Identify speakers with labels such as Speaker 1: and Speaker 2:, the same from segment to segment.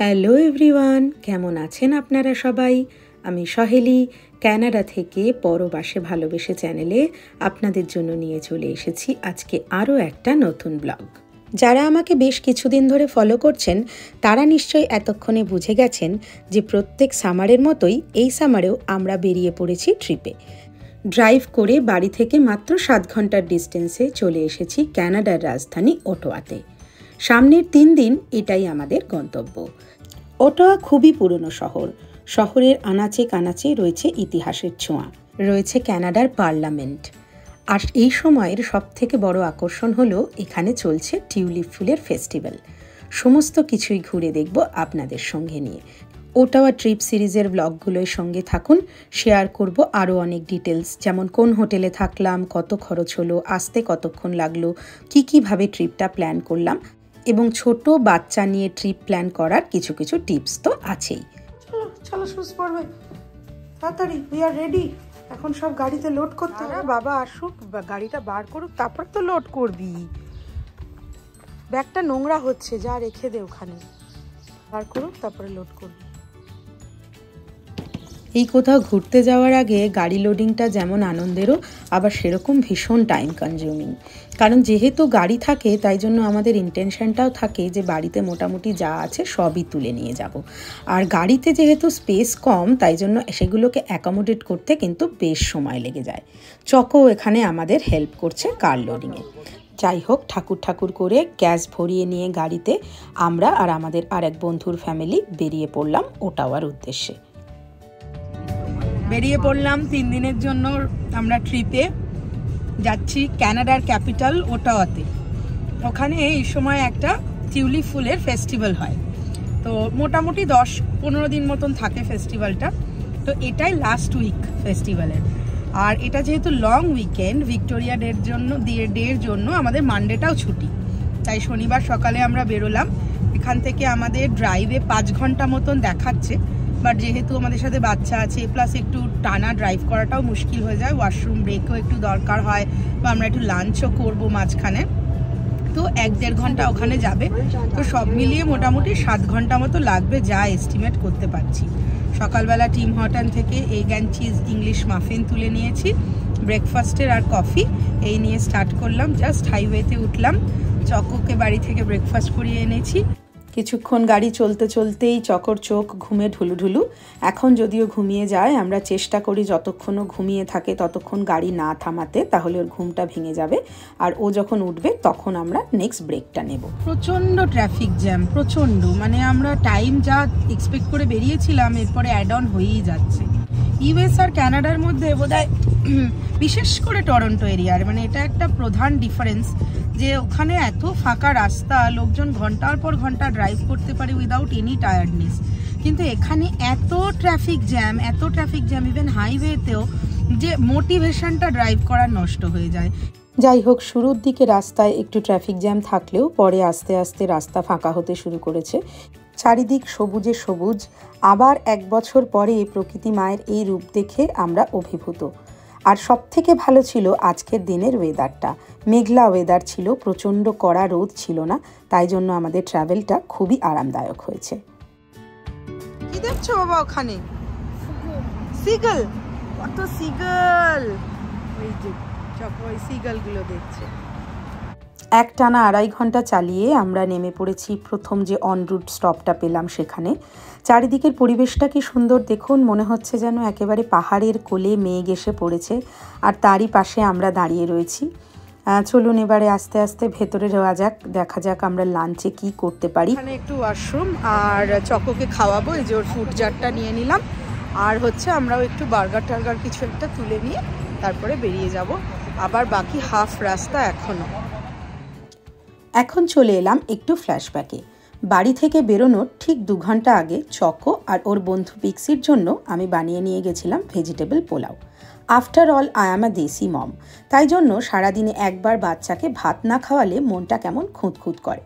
Speaker 1: Hello everyone, কেমন আছেন আপনারা সবাই? আমি সহেলি কানাডা থেকে পরবাসে ভালোবেসে চ্যানেলে আপনাদের জন্য নিয়ে চলে এসেছি আজকে আরও একটা নতুন ব্লগ। যারা আমাকে বেশ কিছুদিন ধরে ফলো করছেন তারা নিশ্চয়ই এতক্ষণে বুঝে গেছেন যে প্রত্যেক সামারের মতোই এই সামারেও আমরা বেরিয়ে পড়েছি ট্রিপে। ড্রাইভ করে বাড়ি থেকে মাত্র 7 ঘন্টার ডিস্টেন্সে চলে এসেছি কানাডার রাজধানী ওটোয়াতে। সামনের 3 দিন এটাই আমাদের গন্তব্য। ওটোয়া খুবই পুরনো শহর। শহরের আনাচে কানাচে রয়েছে ইতিহাসের ছোঁয়া, রয়েছে কানাডার পার্লামেন্ট। আর এই সময়ের সবথেকে বড় আকর্ষণ হলো এখানে চলছে টিউলিপ ফুলের ফেস্টিভ্যাল। সমস্ত কিছুই ঘুরে দেখব আপনাদের সঙ্গে নিয়ে। ওটাওয়া ট্রিপ সিরিজের ব্লগগুলোর সঙ্গে থাকুন, শেয়ার করব আরও অনেক ডিটেলস, যেমন কোন হোটেলে থাকলাম, কত খরচ হলো, আসতে কতক্ষণ লাগলো, কীভাবে ট্রিপটা প্ল্যান করলাম, এবং ছোট বাচ্চা নিয়ে ট্রিপ প্ল্যান করার কিছু কিছু টিপস তো আছেই। চলো চলো, শুজ পড়বে, তাড়াতাড়ি, উই আর রেডি। এখন সব গাড়িতে লোড করতে হবে। বাবা আসুক, গাড়িটা বার করুক, তারপর তো লোড করবি। ব্যাগটা নোংরা হচ্ছে, যা রেখে দে ওখানে, বার করুক তারপরে লোড করবি। এই কোথাও ঘুরতে যাওয়ার আগে গাড়ি লোডিংটা যেমন আনন্দেরও, আবার সেরকম ভীষণ টাইম কনজিউমিং। কারণ যেহেতু গাড়ি থাকে তাই জন্য আমাদের ইন্টেনশনটাও থাকে যে বাড়িতে মোটামুটি যা আছে সবই তুলে নিয়ে যাব। আর গাড়িতে যেহেতু স্পেস কম তাই জন্য সেগুলোকে অ্যাকোমোডেট করতে কিন্তু বেশ সময় লেগে যায়। চকো এখানে আমাদের হেল্প করছে কার লোডিংয়ে। যাই হোক, ঠাকুর করে গ্যাস ভরিয়ে নিয়ে গাড়িতে আমরা আর আমাদের আরেক বন্ধুর ফ্যামিলি বেরিয়ে পড়লাম ওটাওয়ার উদ্দেশ্যে। বেরিয়ে পড়লাম 3 দিনের জন্য আমরা ট্রিপে যাচ্ছি কানাডার ক্যাপিটাল ওটাওয়াতে। ওখানে এই সময় একটা টিউলিপ ফুলের ফেস্টিভ্যাল হয়, তো মোটামুটি 10-15 দিন মতন থাকে ফেস্টিভ্যালটা। তো এটাই লাস্ট উইক ফেস্টিভ্যালের। আর এটা যেহেতু লং উইকেন্ড, ভিক্টোরিয়া ডের জন্য আমাদের মানডেটাও ছুটি, তাই শনিবার সকালে আমরা বেরোলাম। এখান থেকে আমাদের ড্রাইভে 5 ঘন্টা মতন দেখাচ্ছে, বাট যেহেতু আমাদের সাথে বাচ্চা আছে প্লাস একটু টানা ড্রাইভ করাটাও মুশকিল হয়ে যায়, ওয়াশরুম ব্রেকও একটু দরকার হয়, বা আমরা একটু লাঞ্চও করবো মাঝখানে, তো 1-1.5 ঘন্টা ওখানে যাবে। তো সব মিলিয়ে মোটামুটি 7 ঘন্টা মতো লাগবে যা এস্টিমেট করতে পারছি। সকালবেলা টিম হর্টন থেকে egg and cheese English muffin তুলে নিয়েছি, ব্রেকফাস্টের আর কফি এই নিয়ে স্টার্ট করলাম। জাস্ট হাইওয়েতে উঠলাম, চকোকে বাড়ি থেকে ব্রেকফাস্ট করিয়ে এনেছি। কিছুক্ষণ গাড়ি চলতেই চকর চোখ ঘুমে ঢুলুঢুলু। এখন যদিও ঘুমিয়ে যায়, আমরা চেষ্টা করি যতক্ষণও ঘুমিয়ে থাকে ততক্ষণ গাড়ি না থামাতে, তাহলে ওর ঘুমটা ভেঙে যাবে। আর ও যখন উঠবে তখন আমরা নেক্সট ব্রেকটা নেব। প্রচণ্ড ট্রাফিক জ্যাম, প্রচণ্ড, মানে আমরা টাইম যা এক্সপেক্ট করে বেরিয়েছিলাম এরপরে অ্যাড অন হয়েই যাচ্ছে। ইউএস আর কানাডার মধ্যে বোধহয় বিশেষ করে টরন্টো এরিয়ার, মানে এটা একটা প্রধান ডিফারেন্স যে ওখানে এত ফাঁকা রাস্তা, লোকজন ঘন্টার পর ঘন্টা ড্রাইভ করতে পারে উইদাউট এনি টায়ার্ডনেস। কিন্তু এখানে এত ট্রাফিক জ্যাম ইভেন হাইওয়েতেও, যে মোটিভেশনটা ড্রাইভ করার নষ্ট হয়ে যায়। যাই হোক, শুরুর দিকে রাস্তায় একটু ট্রাফিক জ্যাম থাকলেও পরে আস্তে আস্তে রাস্তা ফাঁকা হতে শুরু করেছে। চারিদিক সবুজে সবুজ। আবার 1 বছর পরে প্রকৃতি মায়ের এই রূপ দেখে আমরা অভিভূত। আর সবথেকে ভালো ছিল আজকের দিনের ওয়েদারটা। মেঘলা ওয়েদার ছিল, প্রচণ্ড কড়া রোদ ছিল না, তাই জন্য আমাদের ট্রাভেলটা খুবই আরামদায়ক হয়েছে। কি দেখছো বাবা ওখানে? সিগল, কত সিগল! ওই যে চকো ওই সিগলগুলো দেখছে। একটানা 2.5 ঘন্টা চালিয়ে আমরা নেমে পড়েছি প্রথম যে অনরুট স্টপটা পেলাম সেখানে। চারিদিকের পরিবেশটা কি সুন্দর দেখুন, মনে হচ্ছে যেন একেবারে পাহাড়ের কোলে মেঘ এসে পড়েছে, আর তারই পাশে আমরা দাঁড়িয়ে রয়েছি। চলুন এবারে আস্তে আস্তে ভেতরে যাওয়া যাক, দেখা যাক আমরা লাঞ্চে কি করতে পারি। এখানে একটু ওয়াশরুম, আর চকোকে খাওয়াবো, এই যে ওর ফুড জারটা নিয়ে নিলাম। আর হচ্ছে আমরাও একটু বার্গার টার্গার কিছু একটা তুলে নিয়ে তারপরে বেরিয়ে যাব। আবার বাকি হাফ রাস্তা এখনও। এখন চলে এলাম একটু ফ্ল্যাশব্যাকে। বাড়ি থেকে বেরোনোর ঠিক 2 ঘন্টা আগে চকো আর ওর বন্ধু পিক্সির জন্য আমি বানিয়ে নিয়ে গেছিলাম vegetable pulao. After all I am a desi mom, তাই জন্য সারাদিনে একবার বাচ্চাকে ভাত না খাওয়ালে মনটা কেমন খুঁতখুত করে।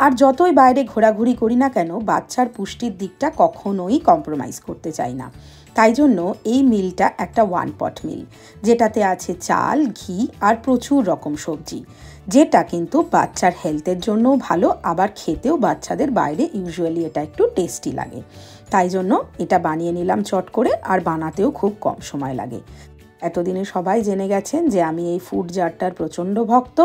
Speaker 2: আর যতই বাইরে ঘোরাঘুরি করি না কেন বাচ্চার পুষ্টির দিকটা কখনোই কম্প্রোমাইজ করতে চাই না। তাই জন্য এই মিলটা একটা ওয়ান পট মিল, যেটাতে আছে চাল, ঘি আর প্রচুর রকম সবজি, যেটা কিন্তু বাচ্চার হেলথের জন্যও ভালো, আবার খেতেও বাচ্চাদের বাইরে ইউজুয়ালি এটা একটু টেস্টি লাগে। তাই জন্য এটা বানিয়ে নিলাম চট করে, আর বানাতেও খুব কম সময় লাগে। এতদিনে সবাই জেনে গেছেন যে আমি এই ফুড জারটার প্রচণ্ড ভক্ত,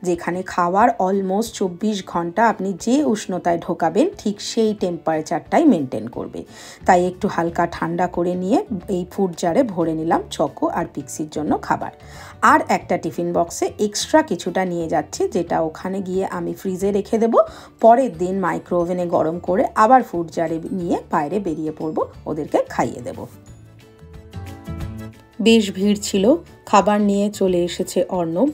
Speaker 2: যেখানে খাওয়ার অলমোস্ট 24 ঘন্টা আপনি যে উষ্ণতায় ঢোকাবেন ঠিক সেই টেম্পারেচারটাই মেনটেন করবে। তাই একটু হালকা ঠান্ডা করে নিয়ে এই ফুড জারে ভরে নিলাম চকো আর পিক্সির জন্য খাবার। আর একটা টিফিন বক্সে এক্সট্রা কিছুটা নিয়ে যাচ্ছি, যেটা ওখানে গিয়ে আমি ফ্রিজে রেখে দেবো। পরের দিন মাইক্রো ওভেনে গরম করে আবার ফুড জারে নিয়ে বাইরে বেরিয়ে পড়বো, ওদেরকে খাইয়ে দেবো। বেশ ভিড় ছিল, খাবার নিয়ে চলে এসেছে অর্ণব,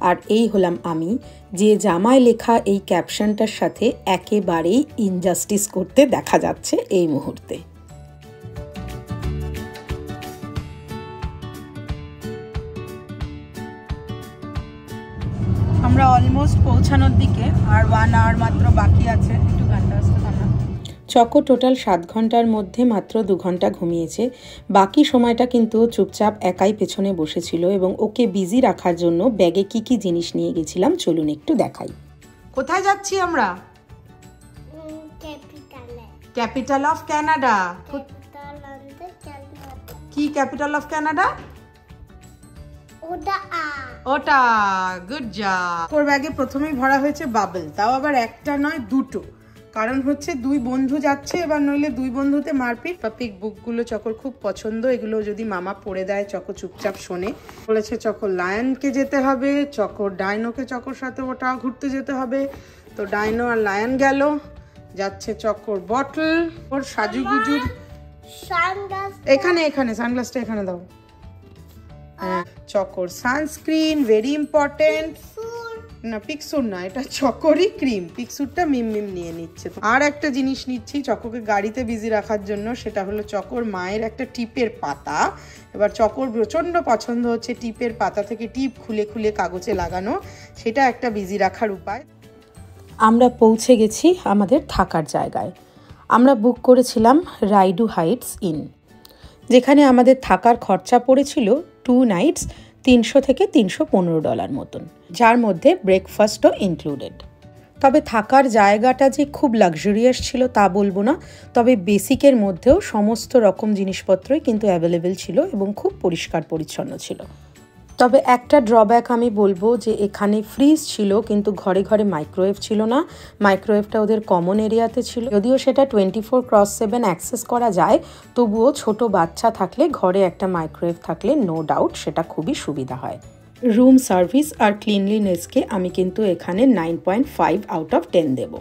Speaker 2: আর এই হলাম আমি, যে জামায় লেখা এই ক্যাপশনটার সাথে একেবারেই ইনজাস্টিস করতে দেখা যাচ্ছে এই মুহূর্তে।
Speaker 1: আমরা অলমোস্ট পৌঁছানোর দিকে, আর 1 আওয়ার মাত্র বাকি আছে। একটু গানটা আসতে থামা।
Speaker 2: চকো টোটাল 7 ঘন্টার মধ্যে মাত্র 2 ঘন্টা ঘুমিয়েছে। বাকি সময়টা কিন্তু চুপচাপ একাই পেছনে বসেছিল, এবং ওকে বিজি রাখার জন্য ব্যাগে কি কি জিনিস নিয়ে গেছিলাম চলুন একটু দেখাই।
Speaker 1: কোথায় যাচ্ছি আমরা? Capital of Canada. কি ক্যাপিটাল অফ কানাডা? ওটা। Good job. ওর ব্যাগে প্রথমেই ভরা হয়েছে বাবল, তাও আবার একটা নয়, দুটো। কারণ হচ্ছে 2 বন্ধু যাচ্ছে, এবার নইলে 2 বন্ধুতে মারপিট। টপিক বুকগুলো চকোর খুব পছন্দ, এগুলো যদি মামা পড়ে দেয় চকো চুপচাপ শোনে। বলেছে চকো লায়নকে যেতে হবে, চকো ডাইনোকে চকোর সাথে ওটাও ঘুরতে যেতে হবে। তো ডাইনো আর লায়ন গেল, যাচ্ছে চকোর বটল, ওর সাজুগুজুর। এখানে এখানে সানগ্লাসটা এখানে দাও। চকোর সানস্ক্রিন ভেরি ইম্পর্টেন্ট। না পিক্সুর না, এটা চকোরই ক্রিম। পিক্সুরটা মিম নিয়ে নিচ্ছে। আর একটা জিনিস নিচ্ছি চকোকে গাড়িতে বিজি রাখার জন্য, সেটা হলো চকোর মায়ের একটা টিপের পাতা। এবার চকোর প্রচণ্ড পছন্দ হচ্ছে টিপের পাতা থেকে টিপ খুলে খুলে কাগজে লাগানো, সেটা একটা বিজি রাখার উপায়।
Speaker 2: আমরা পৌঁছে গেছি আমাদের থাকার জায়গায়। আমরা বুক করেছিলাম রাইডু হাইটস ইন, যেখানে আমাদের থাকার খরচা পড়েছিল 2 নাইটস $300 থেকে $315 মতন, যার মধ্যে ব্রেকফাস্টও ইনক্লুডেড। তবে থাকার জায়গাটা যে খুব লাক্সারিয়াস ছিল তা বলবো না, তবে বেসিকের মধ্যেও সমস্ত রকম জিনিসপত্রই কিন্তু অ্যাভেলেবেল ছিল এবং খুব পরিষ্কার পরিচ্ছন্ন ছিল। তবে একটা ড্রব্যাক আমি বলবো যে এখানে ফ্রিজ ছিল, কিন্তু ঘরে ঘরে মাইক্রোওয়েভ ছিল না। মাইক্রোওয়েভটা ওদের কমন এরিয়াতে ছিল, যদিও সেটা 24/7 অ্যাক্সেস করা যায়, তবুও ছোট বাচ্চা থাকলে ঘরে একটা মাইক্রোওয়েভ থাকলে নো ডাউট সেটা খুবই সুবিধা হয়। রুম সার্ভিস আর ক্লিনলিনেসকে আমি কিন্তু এখানে 9.5 আউট অফ 10 দেব।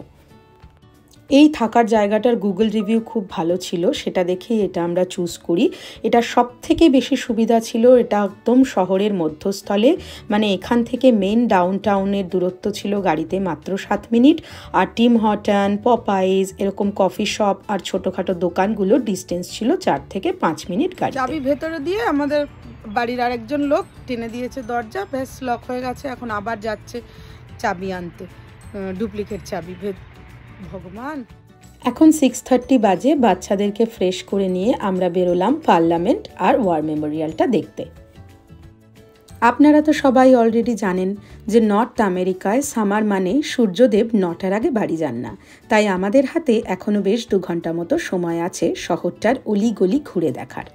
Speaker 2: এই থাকার জায়গাটার গুগল রিভিউ খুব ভালো ছিল, সেটা দেখেই এটা আমরা চুজ করি। এটা সব থেকে বেশি সুবিধা ছিল, এটা একদম শহরের মধ্যস্থলে, মানে এখান থেকে মেন ডাউনটাউনের দূরত্ব ছিল গাড়িতে মাত্র 7 মিনিট, আর টিম হর্টন, পপাইজ এরকম কফি শপ আর ছোটোখাটো দোকানগুলো ডিস্টেন্স ছিল 4 থেকে 5 মিনিট গাড়ি।
Speaker 1: চাবি ভেতরে দিয়ে আমাদের বাড়ির আরেকজন লোক টেনে দিয়েছে দরজা, বেশ লক হয়ে গেছে। এখন আবার যাচ্ছে চাবি আনতে, ডুপ্লিকেট চাবি। ভগবান।
Speaker 2: এখন 6:30 বাজে। বাচ্চাদেরকে ফ্রেশ করে নিয়ে আমরা বেরোলাম পার্লামেন্ট আর ওয়ার মেমোরিয়ালটা দেখতে। আপনারা তো সবাই অলরেডি জানেন যে নর্থ আমেরিকায় সামার মানে সূর্যদেব 9টার আগে বাড়ি যান না, তাই আমাদের হাতে এখনও বেশ 2 ঘন্টা মতো সময় আছে শহরটার অলিগলি ঘুরে দেখার।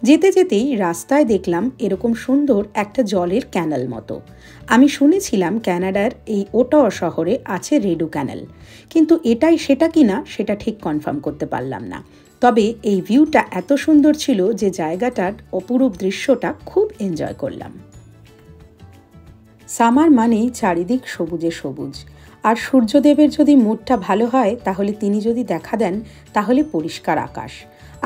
Speaker 2: যেতে যেতেই রাস্তায় দেখলাম এরকম সুন্দর একটা জলের ক্যানাল মতো। আমি শুনেছিলাম ক্যানাডার এই ওটাওয়া শহরে আছে রেডু ক্যানাল, কিন্তু এটাই সেটা কিনা সেটা ঠিক কনফার্ম করতে পারলাম না। তবে এই ভিউটা এত সুন্দর ছিল যে জায়গাটার অপরূপ দৃশ্যটা খুব এনজয় করলাম। সামার মানেই চারিদিক সবুজে সবুজ, আর সূর্যদেবের যদি মুডটা ভালো হয় তাহলে তিনি যদি দেখা দেন তাহলে পরিষ্কার আকাশ,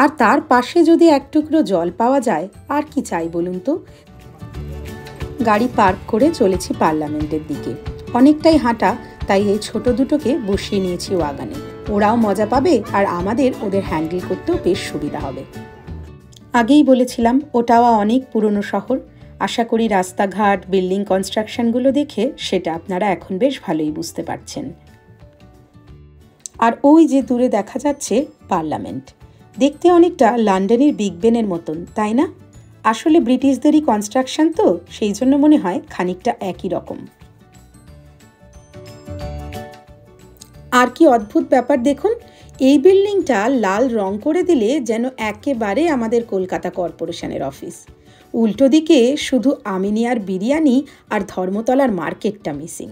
Speaker 2: আর তার পাশে যদি এক টুকরো জল পাওয়া যায় আর কি চাই বলুন তো। গাড়ি পার্ক করে চলেছি পার্লামেন্টের দিকে। অনেকটাই হাঁটা, তাই এই ছোট দুটোকে বসিয়ে নিয়েছি ওয়াগানে। ওরাও মজা পাবে আর আমাদের ওদের হ্যান্ডেল করতেও বেশ সুবিধা হবে। আগেই বলেছিলাম ওটাওয়া অনেক পুরনো শহর। আশা করি রাস্তাঘাট, বিল্ডিং কনস্ট্রাকশনগুলো দেখে সেটা আপনারা এখন বেশ ভালোই বুঝতে পারছেন। আর ওই যে দূরে দেখা যাচ্ছে পার্লামেন্ট। দেখতে অনেকটা লন্ডনের বিগ বেনের মতন, তাই না? আসলে ব্রিটিশদেরই কনস্ট্রাকশন তো, সেই জন্য মনে হয় খানিকটা একই রকম। আর কি অদ্ভুত ব্যাপার দেখুন, এই বিল্ডিংটা লাল রং করে দিলে যেন একেবারে আমাদের কলকাতা কর্পোরেশনের অফিস। উল্টো দিকে শুধু আমিনিয়ার বিরিয়ানি আর ধর্মতলার মার্কেটটা মিসিং।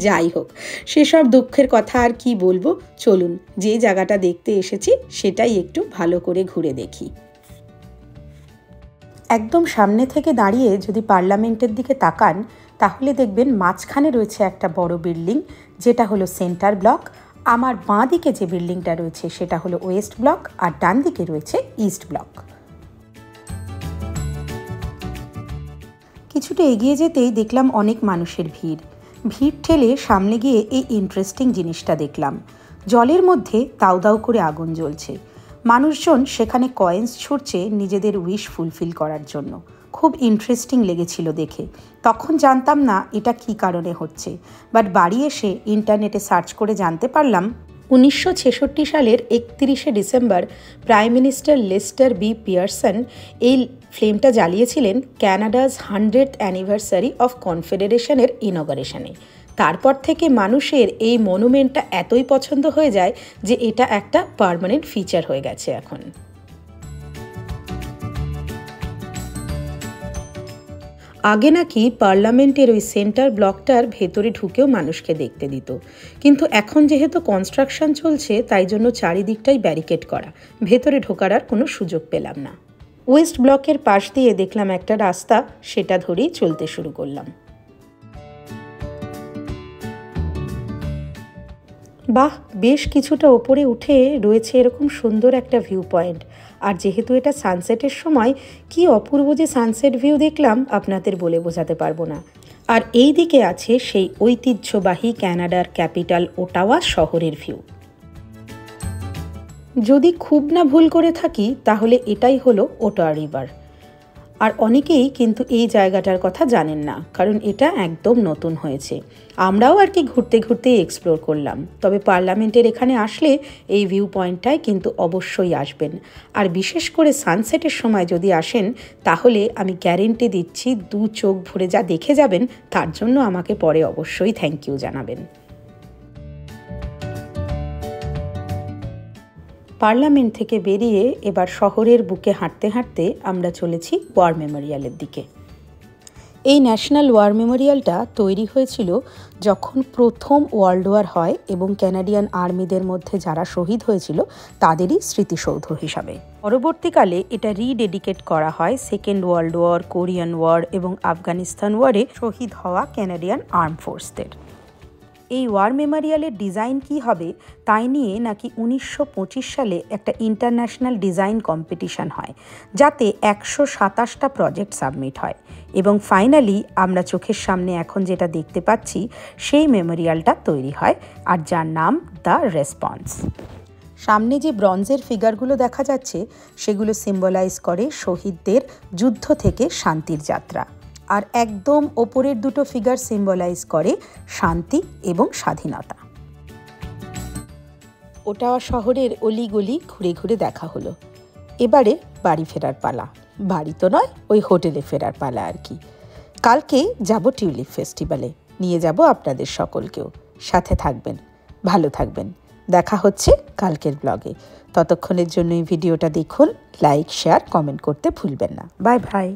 Speaker 2: যাই হোক, সেসব দুঃখের কথা আর কি বলবো। চলুন, যে জায়গাটা দেখতে এসেছি সেটাই একটু ভালো করে ঘুরে দেখি। একদম সামনে থেকে দাঁড়িয়ে যদি পার্লামেন্টের দিকে তাকান, তাহলে দেখবেন মাঝখানে রয়েছে একটা বড় বিল্ডিং, যেটা হলো সেন্টার ব্লক। আমার বাঁ দিকে যে বিল্ডিংটা রয়েছে সেটা হলো ওয়েস্ট ব্লক, আর ডান দিকে রয়েছে ইস্ট ব্লক। কিছুটা এগিয়ে যেতেই দেখলাম অনেক মানুষের ভিড় ঠেলে সামনে গিয়ে এই ইন্টারেস্টিং জিনিসটা দেখলাম। জলের মধ্যে দাউ দাউ করে আগুন জ্বলছে। মানুষজন সেখানে কয়েন্স ছুঁড়ছে নিজেদের উইশ ফুলফিল করার জন্য। খুব ইন্টারেস্টিং লেগেছিল দেখে। তখন জানতাম না এটা কী কারণে হচ্ছে, বাট বাড়ি এসে ইন্টারনেটে সার্চ করে জানতে পারলাম 1966 সালের 31শে December prime minister Lester B Pearson এই ফ্লেমটা জ্বালিয়েছিলেন ক্যানাডাজ 100th অ্যানিভার্সারি অফ কনফেডারেশনের ইনগরেশনে। তারপর থেকে মানুষের এই মনুমেন্টটা এতই পছন্দ হয়ে যায় যে এটা একটা পার্মানেন্ট ফিচার হয়ে গেছে এখন। আগে নাকি পার্লামেন্টের ওই সেন্টার ব্লকটার ভেতরে ঢুকেও মানুষকে দেখতে দিত, কিন্তু এখন যেহেতু কনস্ট্রাকশন চলছে তাই জন্য চারিদিকটাই ব্যারিকেড করা, ভেতরে ঢোকার আর কোনো সুযোগ পেলাম না। ওয়েস্ট ব্লকের পাশ দিয়ে দেখলাম একটা রাস্তা, সেটা ধরেই চলতে শুরু করলাম। বাহ, বেশ কিছুটা ওপরে উঠে রয়েছে এরকম সুন্দর একটা ভিউ পয়েন্ট। আর যেহেতু এটা সানসেটের সময়, কি অপূর্ব যে সানসেট ভিউ দেখলাম আপনাদের বলে বোঝাতে পারবো না। আর এই দিকে আছে সেই ঐতিহ্যবাহী ক্যানাডার ক্যাপিটাল ওটাওয়া শহরের ভিউ। যদি খুব না ভুল করে থাকি তাহলে এটাই হলো ওটাওয়া রিভার। আর অনেকেই কিন্তু এই জায়গাটার কথা জানেন না, কারণ এটা একদম নতুন হয়েছে। আমরাও আর কি ঘুরতে ঘুরতে এক্সপ্লোর করলাম। তবে পার্লামেন্টের এখানে আসলে এই ভিউ পয়েন্টটায় কিন্তু অবশ্যই আসবেন। আর বিশেষ করে সানসেটের সময় যদি আসেন, তাহলে আমি গ্যারেন্টি দিচ্ছি 2 চোখ ভরে যা দেখে যাবেন, তার জন্য আমাকে পরে অবশ্যই থ্যাংক ইউ জানাবেন। পার্লামেন্ট থেকে বেরিয়ে এবার শহরের বুকে হাঁটতে হাঁটতে আমরা চলেছি ওয়ার মেমোরিয়ালের দিকে। এই ন্যাশনাল ওয়ার মেমোরিয়ালটা তৈরি হয়েছিল যখন প্রথম ওয়ার্ল্ড ওয়ার হয় এবং ক্যানাডিয়ান আর্মিদের মধ্যে যারা শহীদ হয়েছিল তাদেরই স্মৃতিসৌধ হিসাবে। পরবর্তীকালে এটা রিডেডিকেট করা হয় second world war, Korean war এবং আফগানিস্তান ওয়ারে শহীদ হওয়া ক্যানাডিয়ান আর্ম ফোর্সদের। এই ওয়ার মেমোরিয়ালের ডিজাইন কি হবে তাই নিয়ে নাকি 1925 সালে একটা ইন্টারন্যাশনাল ডিজাইন কম্পিটিশন হয়, যাতে 127টা প্রজেক্ট সাবমিট হয় এবং ফাইনালি আমরা চোখের সামনে এখন যেটা দেখতে পাচ্ছি সেই মেমোরিয়ালটা তৈরি হয়, আর যার নাম দ্য রেসপন্স। সামনে যে ব্রঞ্জের ফিগারগুলো দেখা যাচ্ছে সেগুলো সিম্বলাইজ করে শহীদদের যুদ্ধ থেকে শান্তির যাত্রা, আর একদম ওপরের 2টো ফিগার সিম্বলাইজ করে শান্তি এবং স্বাধীনতা। ওটাওয়া শহরের অলিগলি ঘুরে ঘুরে দেখা হলো। এবারে বাড়ি ফেরার পালা। বাড়ি তো নয়, ওই হোটেলে ফেরার পালা আর কি। কালকে যাব টিউলিপ ফেস্টিভ্যালে, নিয়ে যাব আপনাদের সকলকেও। সাথে থাকবেন, ভালো থাকবেন। দেখা হচ্ছে কালকের ব্লগে। ততক্ষণের জন্য এই ভিডিওটা দেখুন, লাইক, শেয়ার, কমেন্ট করতে ভুলবেন না। Bye bye.